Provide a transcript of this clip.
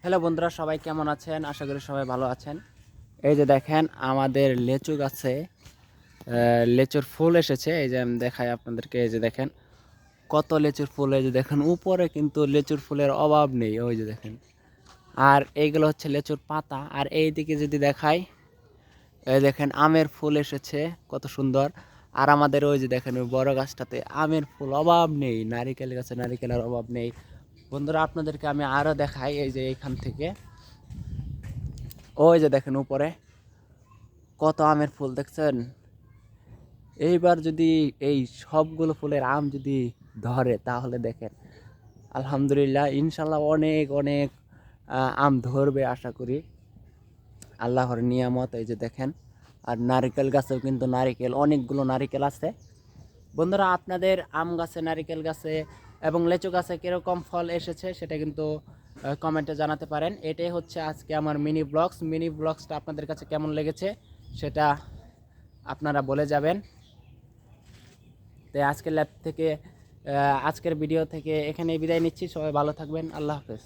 Hello বন্ধুরা, সবাই কেমন আছেন? আশা করি সবাই ভালো আছেন। এই যে দেখেন আমাদের লেচু গাছে লেচুর ফুল এসেছে। এই যে আমি দেখাই আপনাদেরকে। এই যে দেখেন কত লেচুর ফুল। এই যে দেখেন উপরে কিন্তু লেচুর ফুলের অভাব নেই। ওই যে দেখেন, আর এইগুলো হচ্ছে লেচুর পাতা। আর এই দিকে যদি দেখাই, এই দেখেন আমের ফুল এসেছে, কত সুন্দর। আর আমাদের ওই যে দেখেন ওই বড় গাছটাতে আমের ফুল অভাব নেই, নারিকেল গাছে নারিকেলের অভাব নেই। বন্ধুরা, আপনাদেরকে আমি আরও দেখাই। এই যে এইখান থেকে ওই যে দেখেন উপরে কত আমের ফুল দেখছেন। এইবার যদি এই সবগুলো ফুলের আম যদি ধরে তাহলে দেখেন, আলহামদুলিল্লাহ, ইনশাল্লাহ অনেক অনেক আম ধরবে আশা করি, আল্লাহর নিয়ামত। এই যে দেখেন, আর নারিকেল গাছেও কিন্তু নারিকেল, অনেকগুলো নারিকেল আছে। বন্ধুরা, আপনাদের আম গাছে, নারিকেল গাছে এবং লেচু গাছে কীরকম ফল এসেছে সেটা কিন্তু কমেন্টে জানাতে পারেন। এটাই হচ্ছে আজকে আমার মিনি ব্লগসটা আপনাদের কাছে কেমন লেগেছে সেটা আপনারা বলে যাবেন। তাই আজকের ভিডিও থেকে এখানেই বিদায় নিচ্ছি। সবাই ভালো থাকবেন। আল্লাহ হাফেজ।